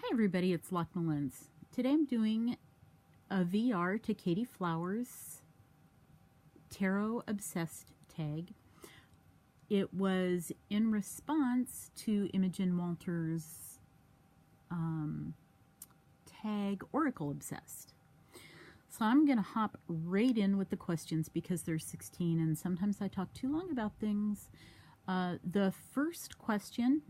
Hi everybody, it's Lens. Today I'm doing a VR to Katey Flowers Tarot Obsessed tag. It was in response to Imogen Walters' tag Oracle Obsessed. So I'm going to hop right in with the questions because there's 16 and sometimes I talk too long about things. The first question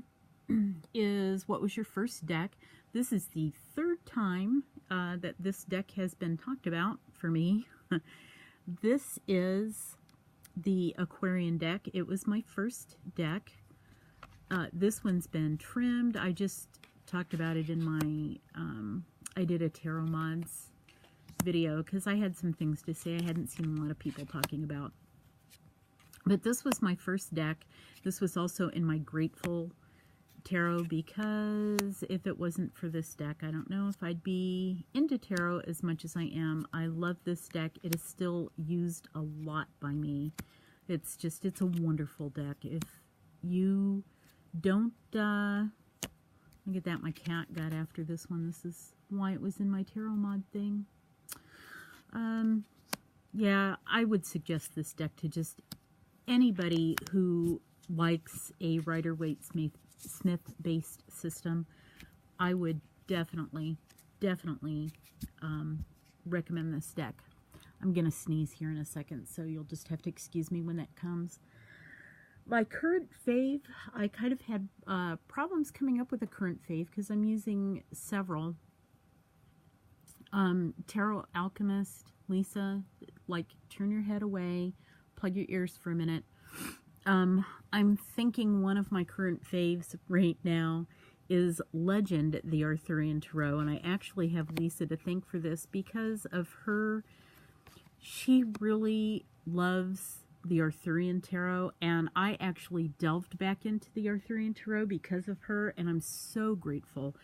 is, what was your first deck? This is the third time that this deck has been talked about for me. This is the Aquarian deck. It was my first deck. This one's been trimmed. I just talked about it in my, I did a Tarot Mods video because I had some things to say I hadn't seen a lot of people talking about. But this was my first deck. This was also in my Grateful Tarot, because if it wasn't for this deck, I don't know if I'd be into tarot as much as I am. I love this deck. It is still used a lot by me. It's a wonderful deck. If you don't, look at that, my cat got after this one. This is why it was in my Tarot Mod thing. Yeah, I would suggest this deck to just anybody who likes a Rider-Waite-Smith based system. I would definitely recommend this deck. I'm gonna sneeze here in a second, so you'll just have to excuse me when that comes. My current fave, I kind of had problems coming up with a current fave because I'm using several. Tarot Alchemist, Lisa, like turn your head away, plug your ears for a minute. I'm thinking one of my current faves right now is Legend, the Arthurian Tarot, and I actually have Lisa to thank for this because of her. She really loves the Arthurian Tarot, and I actually delved back into the Arthurian Tarot because of her, and I'm so grateful.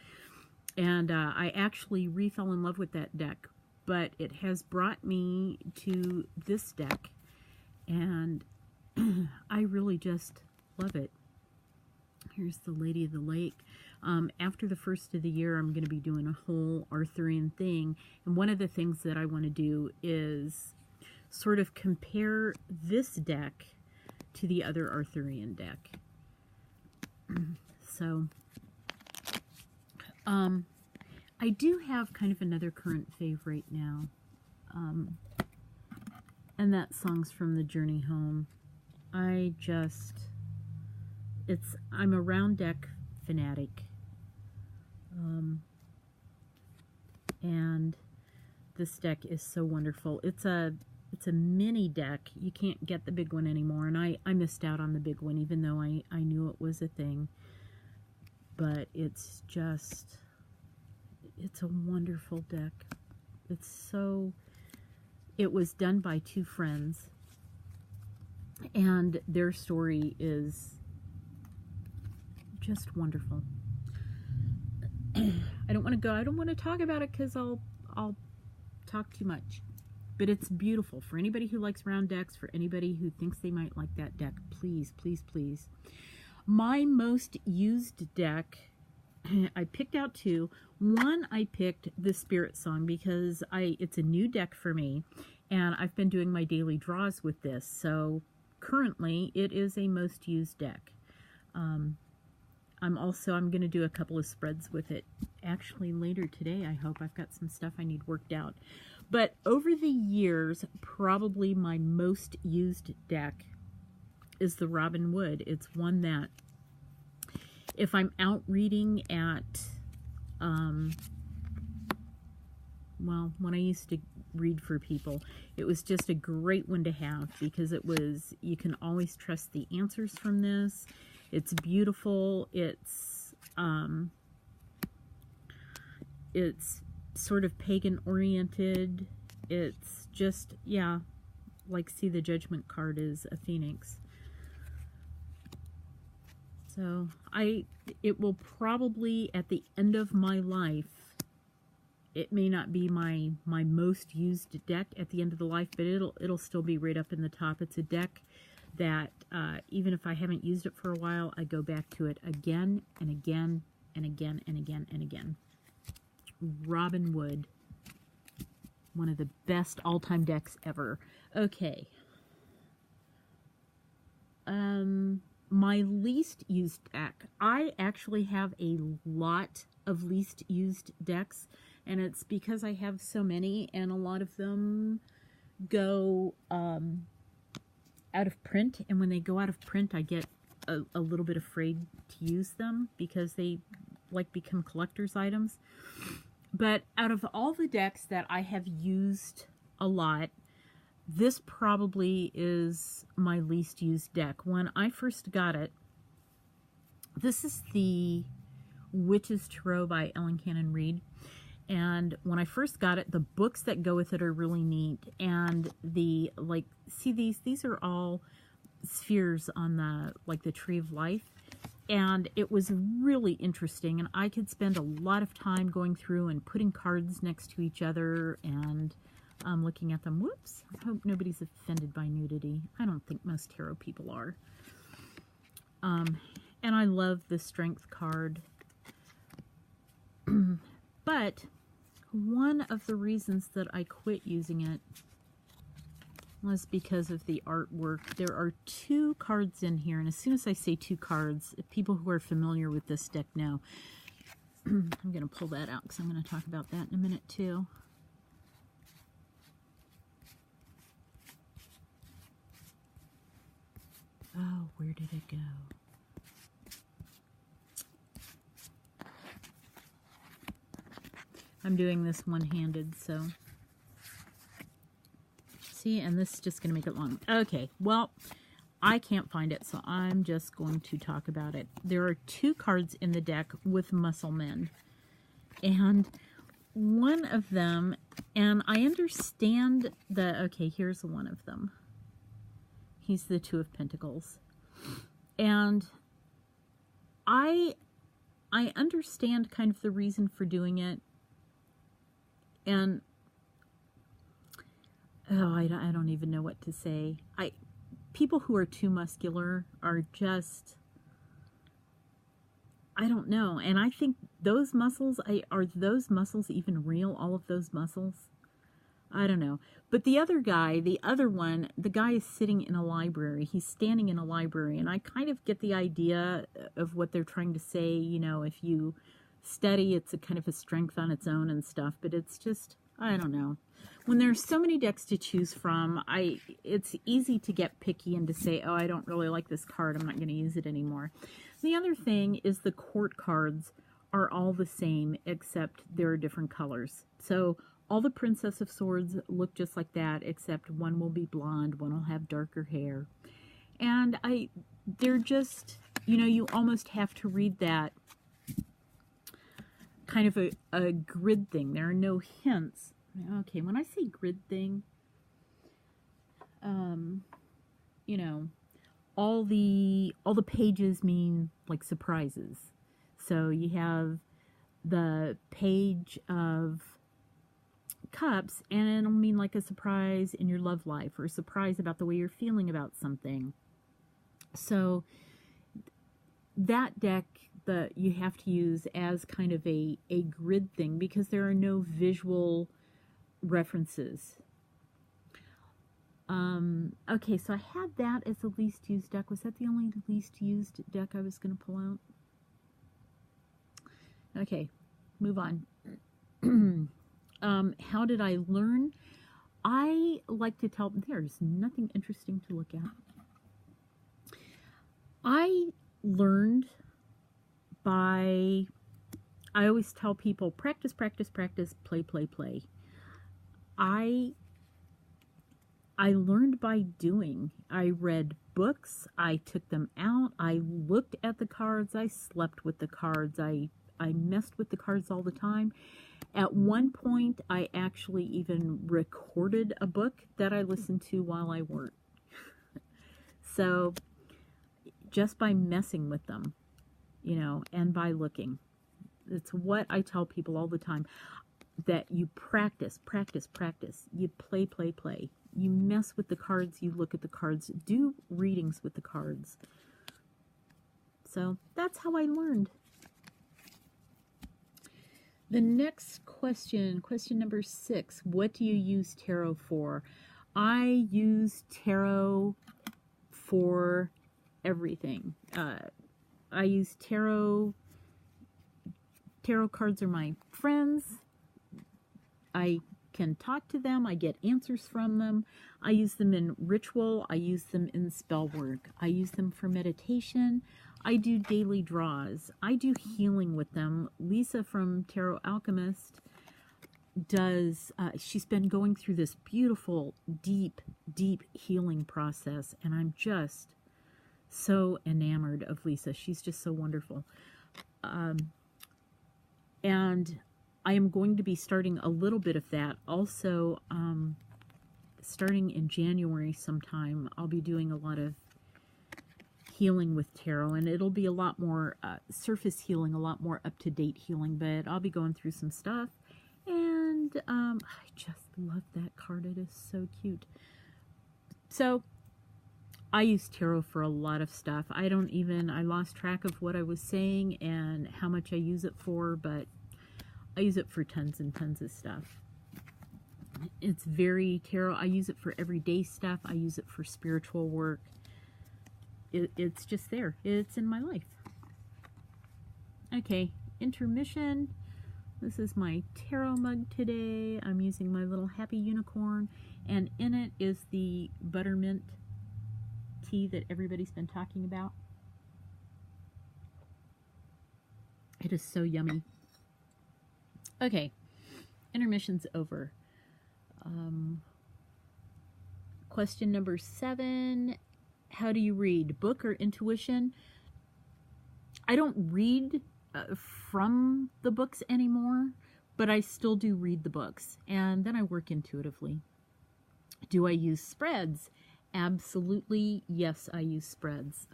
And I actually re-fell in love with that deck, but it has brought me to this deck, and I really just love it. Here's the Lady of the Lake. After the first of the year, I'm going to be doing a whole Arthurian thing, and one of the things that I want to do is sort of compare this deck to the other Arthurian deck. So I do have kind of another current fave right now, and that song's from The Journey Home. I'm a round deck fanatic, and this deck is so wonderful. It's a mini deck. You can't get the big one anymore, and I missed out on the big one even though I knew it was a thing. But it's a wonderful deck. It was done by two friends, and their story is just wonderful. I don't want to talk about it because I'll talk too much. But it's beautiful. For anybody who likes round decks, for anybody who thinks they might like that deck, please, please, please. My most used deck, I picked out two. One, I picked the Spirit Song because it's a new deck for me, and I've been doing my daily draws with this. So currently, it is a most used deck. I'm going to do a couple of spreads with it. Actually, later today, I hope. I've got some stuff I need worked out. But over the years, probably my most used deck is the Robin Wood. It's one that, if I'm out reading at, well, when I used to read for people, it was just a great one to have because you can always trust the answers from this. It's beautiful. It's sort of pagan oriented. It's just, yeah, like, see, the Judgment card is a phoenix. So it will probably, at the end of my life, it may not be my most used deck at the end of the life, but it'll still be right up in the top. It's a deck that even if I haven't used it for a while, I go back to it again and again and again and again and again. Robin Wood. One of the best all-time decks ever. Okay. My least used deck. I actually have a lot of least used decks, and it's because I have so many, and a lot of them go out of print, and when they go out of print, I get a little bit afraid to use them because they like become collector's items. But out of all the decks that I have used a lot, this probably is my least used deck. When I first got it, this is the Witch's Tarot by Ellen Cannon Reed. And when I first got it, the books that go with it are really neat. And the, like, see these are all spheres on the, like, the Tree of Life. And it was really interesting, and I could spend a lot of time going through and putting cards next to each other and looking at them. Whoops, I hope nobody's offended by nudity. I don't think most tarot people are. And I love the Strength card. But one of the reasons that I quit using it was because of the artwork. There are 2 cards in here, and as soon as I say 2 cards, people who are familiar with this deck know. I'm going to pull that out because I'm going to talk about that in a minute too. Oh, where did it go? I'm doing this one-handed, so... See, and this is just going to make it long. Okay, well, I can't find it, so I'm just going to talk about it. There are 2 cards in the deck with muscle men. And one of them, and I understand the, okay, here's one of them. He's the 2 of Pentacles. And I understand kind of the reason for doing it. And oh, I don't even know what to say. People who are too muscular are just, I don't know. And I think those muscles, are those muscles even real? All of those muscles? I don't know. But the other guy, the other one, the guy is sitting in a library. He's standing in a library. And I kind of get the idea of what they're trying to say. You know, if you study, it's a kind of a strength on its own and stuff. But it's just, I don't know. When there's so many decks to choose from, it's easy to get picky and to say, oh, I don't really like this card, I'm not going to use it anymore. The other thing is the court cards are all the same, except there are different colors. So all the Princess of Swords look just like that, except one will be blonde, one will have darker hair. And they're just, you know, you almost have to read that kind of a grid thing. There are no hints. Okay, when I say grid thing, you know, all the pages mean like surprises. So you have the Page of Cups, and it'll mean like a surprise in your love life, or a surprise about the way you're feeling about something. So that deck that you have to use as kind of a grid thing, because there are no visual references. Okay, so I had that as the least used deck. Was that the only least used deck I was going to pull out? Okay, move on. How did I learn? I like to tell, there's nothing interesting to look at. I learned by, I always tell people, practice, practice, practice, play, play, play. I learned by doing. I read books, I took them out, I looked at the cards, I slept with the cards, I messed with the cards all the time. At one point, I actually even recorded a book that I listened to while I worked. So, just by messing with them, you know, and by looking. It's what I tell people all the time, that you practice, practice, practice. You play, play, play. You mess with the cards, you look at the cards, do readings with the cards. So, that's how I learned. The next question, question number 6, what do you use tarot for? I use tarot for everything. I use tarot. Tarot cards are my friends. I can talk to them. I get answers from them. I use them in ritual. I use them in spell work. I use them for meditation. I do daily draws. I do healing with them. Lisa from Tarot Alchemist does, she's been going through this beautiful, deep healing process, and I'm just so enamored of Lisa. She's just so wonderful. And I am going to be starting a little bit of that. Also, starting in January sometime, I'll be doing a lot of healing with tarot, and it'll be a lot more surface healing, a lot more up-to-date healing, but I'll be going through some stuff. And I just love that card. It is so cute. So I use tarot for a lot of stuff. I lost track of what I was saying and how much I use it for, but I use it for tons and tons of stuff. It's very tarot. I use it for everyday stuff. I use it for spiritual work. It's just there. It's in my life. Okay, intermission. This is my tarot mug today. I'm using my little happy unicorn, and in it is the buttermint tea that everybody's been talking about. It is so yummy. Okay, intermission's over. Question number 7. How do you read? Book or intuition? I don't read from the books anymore, but I still do read the books, and then I work intuitively. Do I use spreads? Absolutely, yes, I use spreads.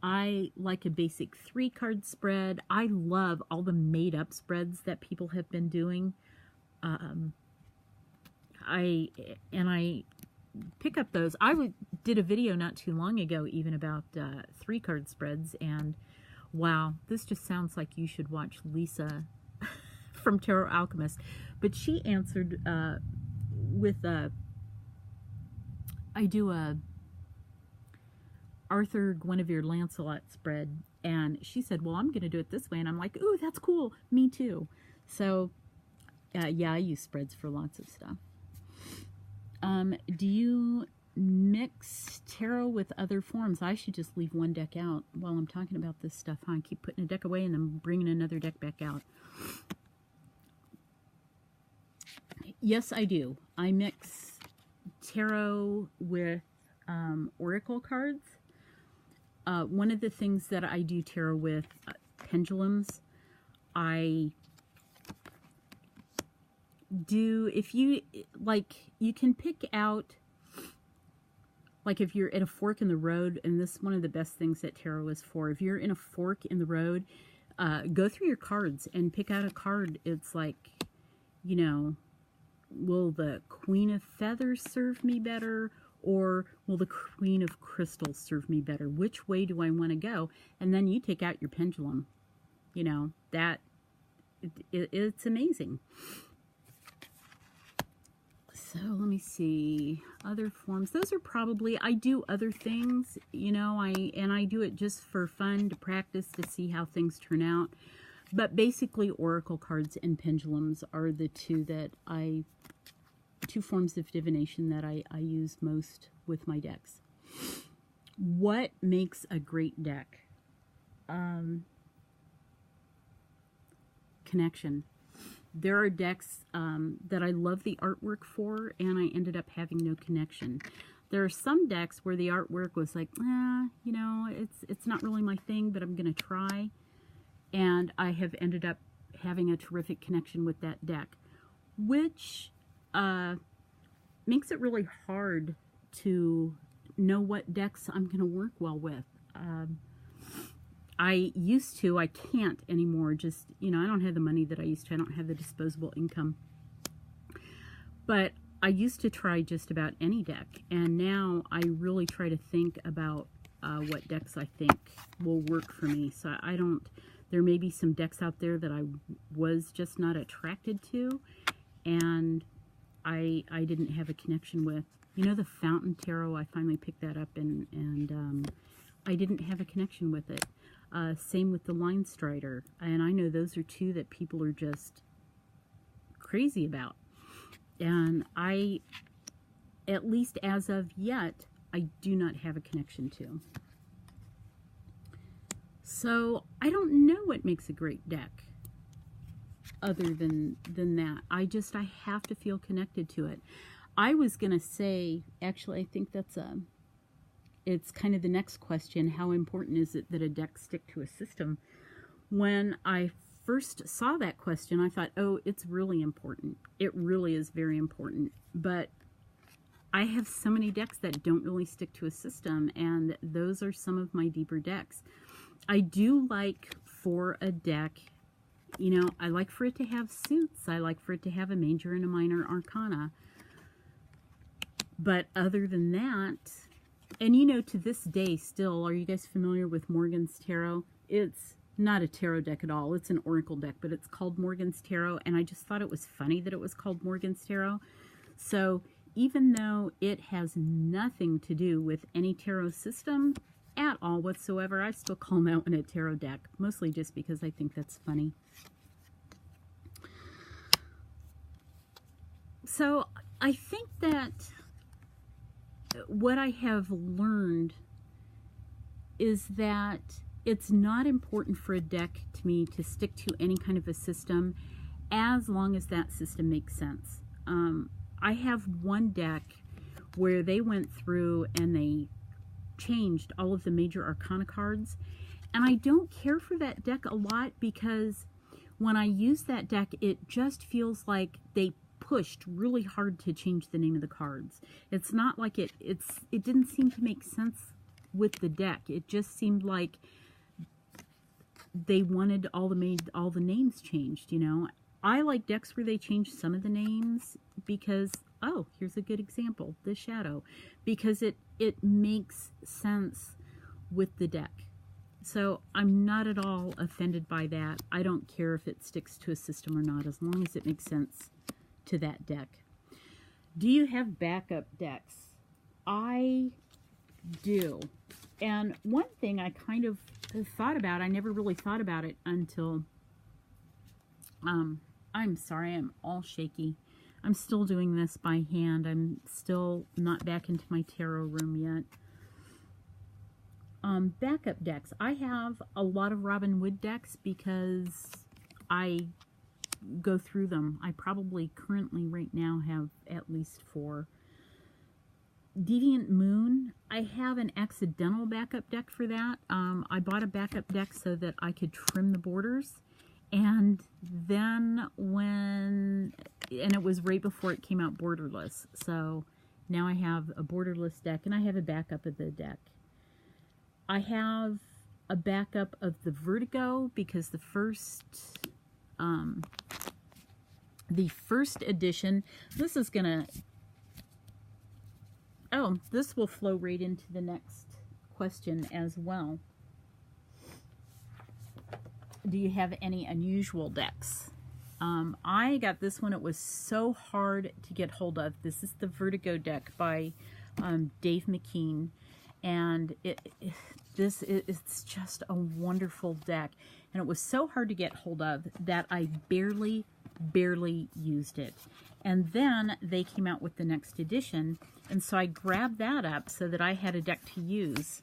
I like a basic 3-card spread. I love all the made-up spreads that people have been doing. I pick up those. I did a video not too long ago even about 3-card spreads, and wow, this just sounds like you should watch Lisa from Tarot Alchemist. But she answered with I do a Arthur, Guinevere, Lancelot spread, and she said, well, I'm going to do it this way, and I'm like, ooh, that's cool, me too. So yeah, I use spreads for lots of stuff. Do you mix tarot with other forms? I should just leave one deck out while I'm talking about this stuff, huh? I keep putting a deck away and then bringing another deck back out. Yes, I do. I mix tarot with oracle cards. One of the things that I do tarot with, pendulums. I do, if you, like, you can pick out, like if you're at a fork in the road, and this is one of the best things that tarot is for. If you're in a fork in the road, go through your cards and pick out a card. It's like, you know, will the Queen of Feathers serve me better? Or will the Queen of Crystals serve me better? Which way do I want to go? And then you take out your pendulum. You know, that, it's amazing. So let me see, other forms. Those are probably, I do other things, you know, I do it just for fun, to practice, to see how things turn out. But basically oracle cards and pendulums are the two forms of divination that I use most with my decks. What makes a great deck? Connection. There are decks that I love the artwork for, and I ended up having no connection. There are some decks where the artwork was like, you know, it's not really my thing, but I'm going to try. And I have ended up having a terrific connection with that deck, which makes it really hard to know what decks I'm going to work well with. I used to, I can't anymore, just, you know, I don't have the money that I used to, I don't have the disposable income. But I used to try just about any deck, and now I really try to think about what decks I think will work for me. So I don't There may be some decks out there that I was just not attracted to, and I didn't have a connection with. You know, the Fountain Tarot, I finally picked that up, and I didn't have a connection with it. Same with the Line Strider, and I know those are two that people are just crazy about. And I, at least as of yet, I do not have a connection to. So I don't know what makes a great deck other than that. I have to feel connected to it. I was going to say, actually, I think it's kind of the next question. How important is it that a deck stick to a system? When I first saw that question, I thought, oh, it's really important. It really is very important. But I have so many decks that don't really stick to a system, and those are some of my deeper decks. I do like for a deck, you know, I like for it to have suits. I like for it to have a major and a minor arcana. But other than that, and you know, to this day still, are you guys familiar with Morgan's Tarot? It's not a tarot deck at all. It's an oracle deck, but it's called Morgan's Tarot, and I just thought it was funny that it was called Morgan's Tarot. So even though it has nothing to do with any tarot system at all whatsoever, I still call that one a tarot deck, mostly just because I think that's funny. So I think that what I have learned is that it's not important for a deck to me to stick to any kind of a system as long as that system makes sense. I have one deck where they went through and they changed all of the major arcana cards, and I don't care for that deck a lot because when I use that deck, it just feels like they pushed really hard to change the name of the cards. It's not like it didn't seem to make sense with the deck. It just seemed like they wanted all the names changed, you know. I like decks where they change some of the names because, oh, here's a good example, the Shadow, because it makes sense with the deck. So I'm not at all offended by that. I don't care if it sticks to a system or not, as long as it makes sense to that deck. Do you have backup decks? I do. And one thing I kind of thought about, I never really thought about it until, I'm sorry, I'm all shaky. I'm still doing this by hand. I'm still not back into my tarot room yet. Backup decks. I have a lot of Robin Wood decks because I go through them. I probably currently right now have at least 4. Deviant Moon, I have an accidental backup deck for that. I bought a backup deck so that I could trim the borders, and then and it was right before it came out borderless, so now I have a borderless deck, and I have a backup of the deck. I have a backup of the Vertigo because the first edition, this is gonna, oh, this will flow right into the next question as well. Do you have any unusual decks? I got this one. It was so hard to get hold of. This is the Vertigo deck by Dave McKean, and it's just a wonderful deck, and it was so hard to get hold of that I barely used it. And then they came out with the next edition, and so I grabbed that up so that I had a deck to use.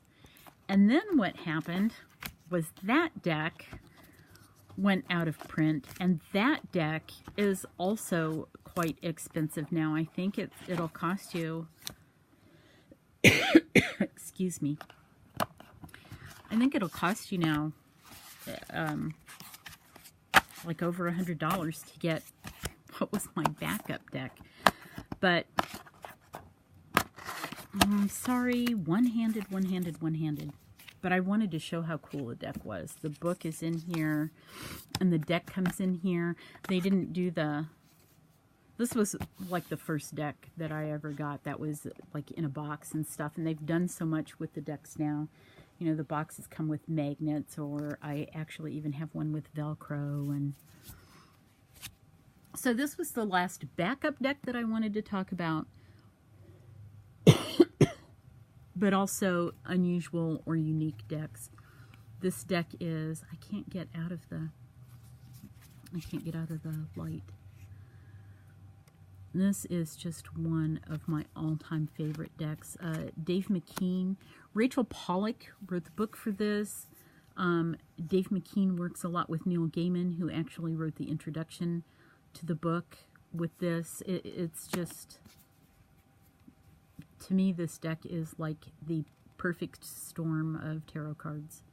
And then what happened was that deck went out of print, and that deck is also quite expensive now. I think it'll cost you excuse me, I think it'll cost you now like over $100 to get what was my backup deck. But I'm sorry, one-handed. But I wanted to show how cool the deck was. The book is in here, and the deck comes in here. They didn't do this was like the first deck that I ever got that was like in a box and stuff, and they've done so much with the decks now. you know, the boxes come with magnets, or I actually even have one with Velcro. And so this was the last backup deck that I wanted to talk about, but also unusual or unique decks. This deck is, I can't get out of the light. This is just one of my all-time favorite decks. Dave McKean, Rachel Pollack wrote the book for this. Dave McKean works a lot with Neil Gaiman, who actually wrote the introduction to the book with this. It's just, to me, this deck is like the perfect storm of tarot cards.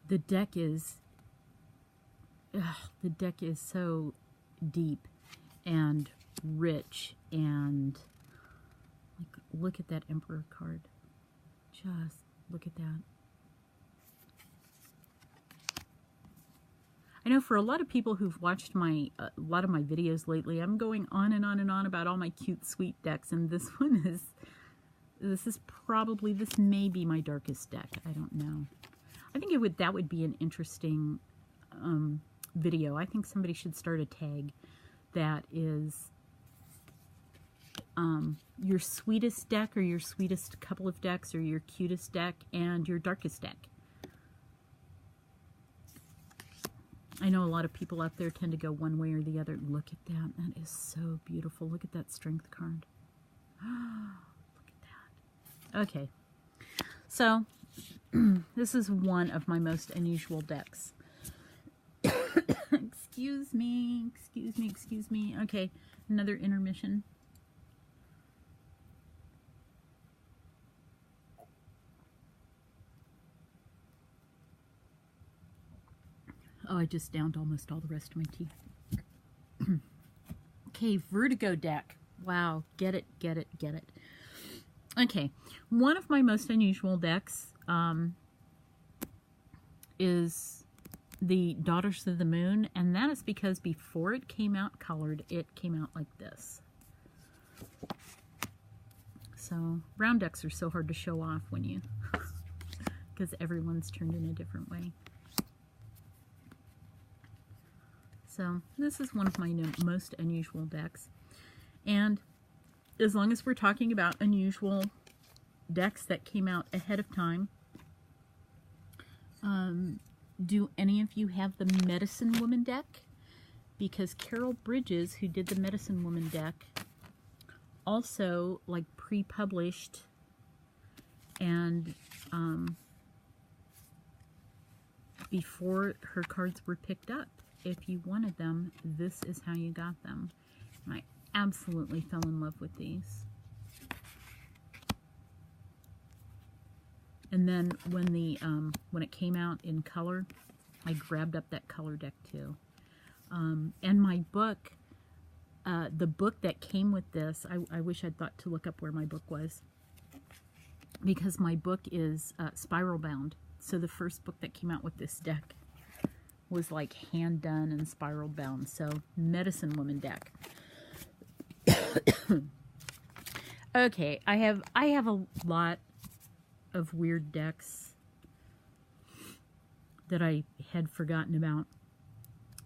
The deck is so deep and rich, and like, look at that Emperor card. Just look at that. I know for a lot of people who've watched a lot of my videos lately, I'm going on and on and on about all my cute, sweet decks, and this one is, this may be my darkest deck. I don't know. I think that would be an interesting video. I think somebody should start a tag that is your sweetest deck, or your sweetest couple of decks, or your cutest deck, and your darkest deck. I know a lot of people out there tend to go one way or the other. Look at that. That is so beautiful. Look at that strength card. Look at that. Okay. So, this is one of my most unusual decks. Excuse me. Okay, another intermission. Oh, I just downed almost all the rest of my tea. Okay, Vertigo deck. Wow, get it. Okay, one of my most unusual decks is the Daughters of the Moon, and that is because before it came out colored, it came out like this. So, round decks are so hard to show off when you, because everyone's turned in a different way. So, this is one of my most unusual decks. And as long as we're talking about unusual decks that came out ahead of time, do any of you have the Medicine Woman deck? Because Carol Bridges, who did the Medicine Woman deck, also like pre-published, and before her cards were picked up, if you wanted them, this is how you got them. And I absolutely fell in love with these. And then when it came out in color, I grabbed up that color deck too. And my book, the book that came with this, I wish I'd thought to look up where my book was, because my book is spiral bound. So the first book that came out with this deck was like hand done and spiral bound. So Medicine Woman deck. Okay, I have a lot of weird decks that I had forgotten about.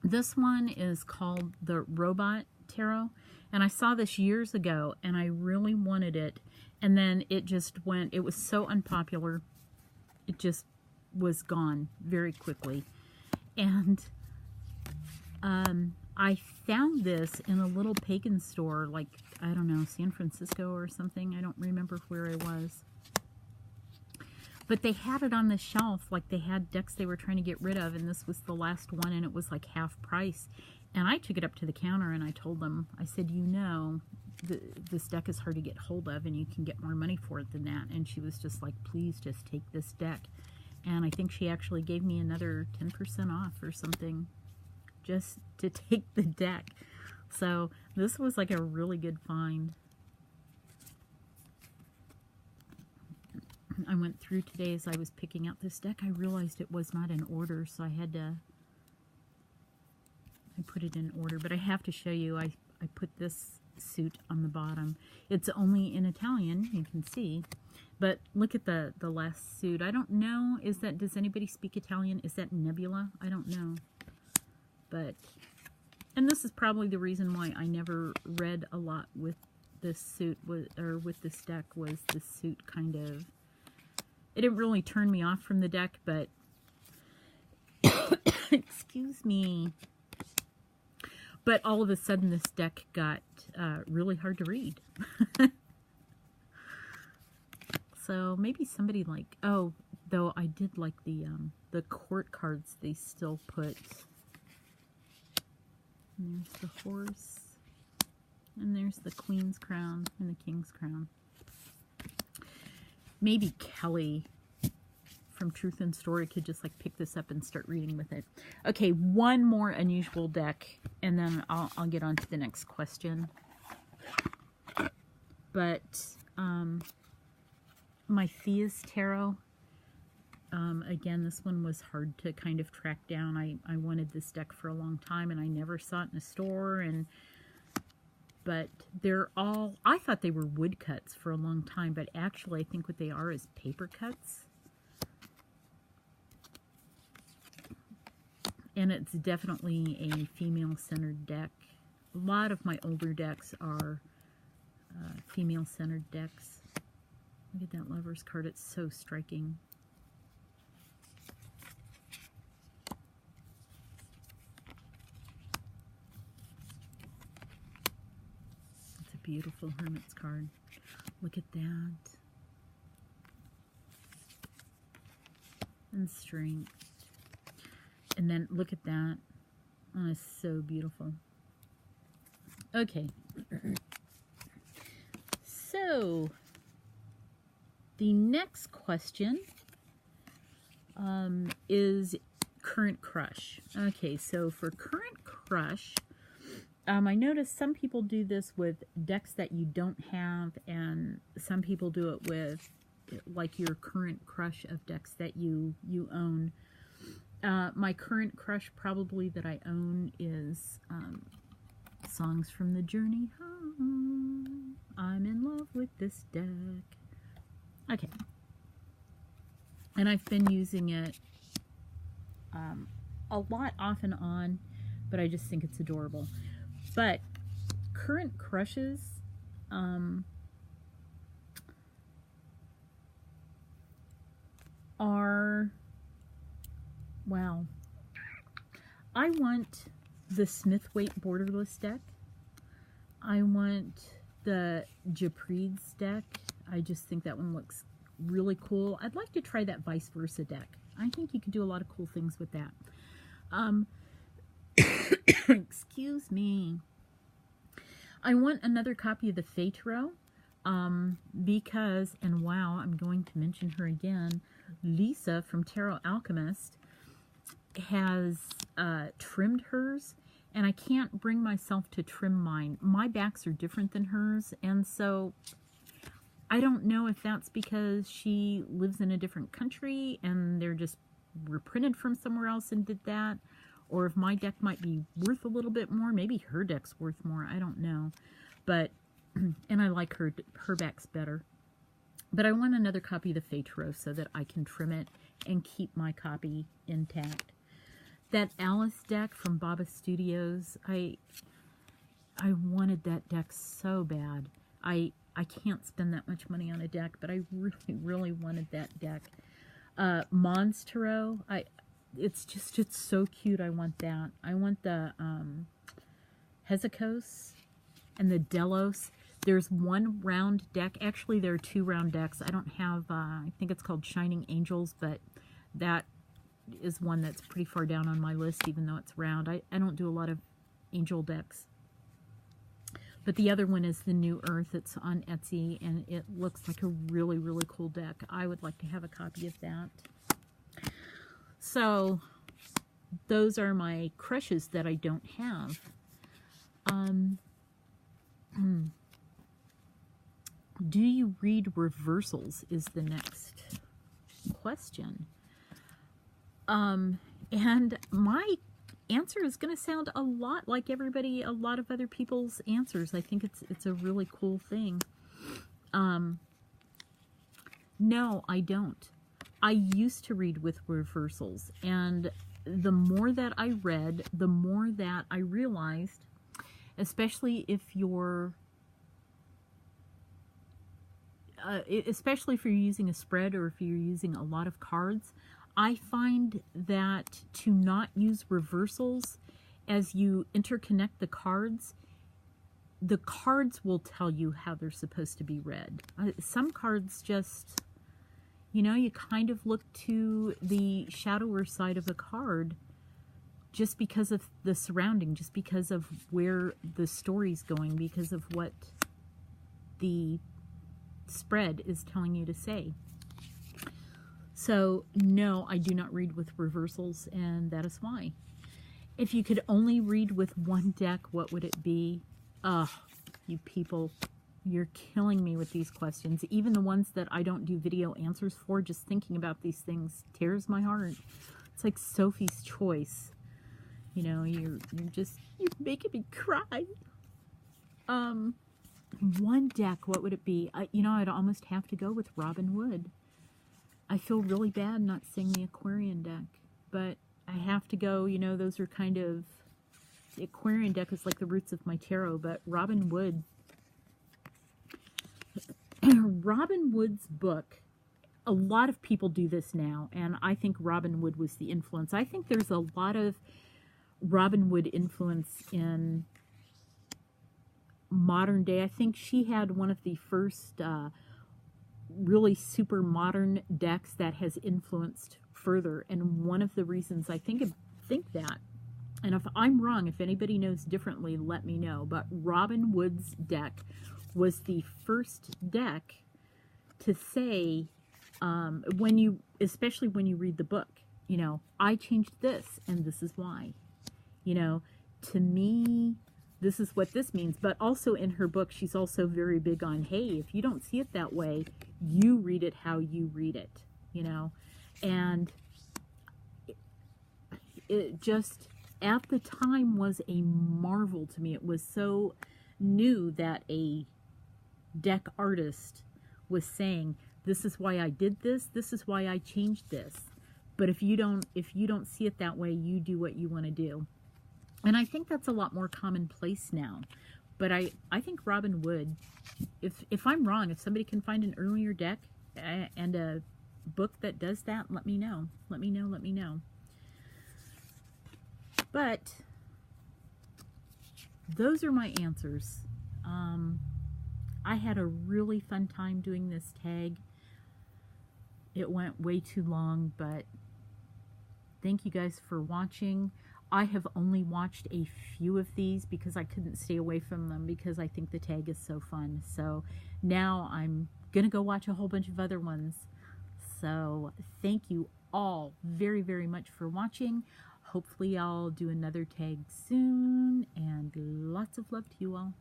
This one is called the Robot Tarot, and I saw this years ago and I really wanted it, and then it just went, it was so unpopular, it just was gone very quickly. And I found this in a little pagan store, like, I don't know, San Francisco or something. I don't remember where I was. But they had it on the shelf, like they had decks they were trying to get rid of, and this was the last one, and it was like half price. And I took it up to the counter and I told them, I said, you know, this deck is hard to get hold of and you can get more money for it than that. And she was just like, please just take this deck. And I think she actually gave me another 10% off or something just to take the deck. So this was like a really good find. I went through today as I was picking out this deck. I realized it was not in order, so I put it in order. But I have to show you, I put this suit on the bottom. It's only in Italian, you can see. But look at the last suit. I don't know. Does anybody speak Italian? Is that Nebula? I don't know. But, and this is probably the reason why I never read a lot with this suit, or with this deck, was the suit kind of, it didn't really turn me off from the deck, but, excuse me. But all of a sudden this deck got really hard to read. So maybe somebody like, oh, though I did like the court cards they still put. And there's the horse. And there's the queen's crown and the king's crown. Maybe Kelly from Truth and Story could just like pick this up and start reading with it. Okay, one more unusual deck, and then I'll get on to the next question. But my Thea's Tarot, again, this one was hard to kind of track down. I wanted this deck for a long time, and I never saw it in a store. But they're all, I thought they were woodcuts for a long time, but actually I think what they are is paper cuts. And it's definitely a female-centered deck. A lot of my older decks are female-centered decks. Look at that Lover's card. It's so striking. It's a beautiful Hermit's card. Look at that. And strength. And then look at that. Oh, it's so beautiful. Okay. So, the next question is current crush. Okay, so for current crush, I noticed some people do this with decks that you don't have, and some people do it with like your current crush of decks that you own. My current crush probably that I own is Songs from the Journey Home. I'm in love with this deck. Okay. And I've been using it a lot off and on, but I just think it's adorable. But current crushes, are, wow. I want the Smith-Waite Borderless deck. I want the Japrid's deck. I just think that one looks really cool. I'd like to try that Vice Versa deck. I think you could do a lot of cool things with that. Excuse me. I want another copy of the Fey Tarot, because, and wow, I'm going to mention her again, Lisa from Tarot Alchemist has trimmed hers, and I can't bring myself to trim mine. My backs are different than hers, and so I don't know if that's because she lives in a different country and they're just reprinted from somewhere else and did that, or if my deck might be worth a little bit more. Maybe her deck's worth more. I don't know. But, and I like her backs better. But I want another copy of the Fey Tarot so that I can trim it and keep my copy intact. That Alice deck from Baba Studios, I wanted that deck so bad. I can't spend that much money on a deck, but I really, really wanted that deck. Mons Tarot, it's so cute. I want that. I want the Hesychos and the Delos. There's one round deck. Actually, there are two round decks. I don't have, I think it's called Shining Angels, but that is one that's pretty far down on my list, even though it's round. I don't do a lot of angel decks. But the other one is the New Earth. It's on Etsy, and it looks like a really, really cool deck. I would like to have a copy of that. So, those are my crushes that I don't have. Do you read reversals is the next question. And my answer is going to sound a lot like a lot of other people's answers. I think it's a really cool thing. No, I don't. I used to read with reversals, and the more that I read, the more that I realized, especially if you're using a spread or if you're using a lot of cards, I find that to not use reversals as you interconnect the cards will tell you how they're supposed to be read. Some cards just, you know, you kind of look to the shadower side of a card just because of the surrounding, just because of where the story's going, because of what the spread is telling you to say. So, no, I do not read with reversals, and that is why. If you could only read with one deck, what would it be? Ugh, you people, you're killing me with these questions. Even the ones that I don't do video answers for, just thinking about these things tears my heart. It's like Sophie's Choice. You know, you're making me cry. One deck, what would it be? You know, I'd almost have to go with Robin Wood. I feel really bad not saying the Aquarian deck, but I have to go. You know, those are kind of, the Aquarian deck is like the roots of my tarot, but Robin Wood, Robin Wood's book, a lot of people do this now, and I think Robin Wood was the influence. I think there's a lot of Robin Wood influence in modern day. I think she had one of the first really super modern decks that has influenced further, and one of the reasons I think that, and if I'm wrong, if anybody knows differently, let me know, but Robin Wood's deck was the first deck to say, especially when you read the book, you know, I changed this and this is why. You know, to me, this is what this means. But also in her book, she's also very big on, hey, if you don't see it that way, you read it how you read it, you know. And it just, at the time, was a marvel to me. It was so new that a deck artist was saying, this is why I did this is why I changed this. But if you don't see it that way, you do what you want to do. And I think that's a lot more commonplace now. But I think Robin Wood, if I'm wrong, if somebody can find an earlier deck and a book that does that, let me know. Let me know, let me know. But those are my answers. I had a really fun time doing this tag. It went way too long, but thank you guys for watching. I have only watched a few of these because I couldn't stay away from them because I think the tag is so fun. So now I'm going to go watch a whole bunch of other ones. So thank you all very, very much for watching. Hopefully I'll do another tag soon, and lots of love to you all.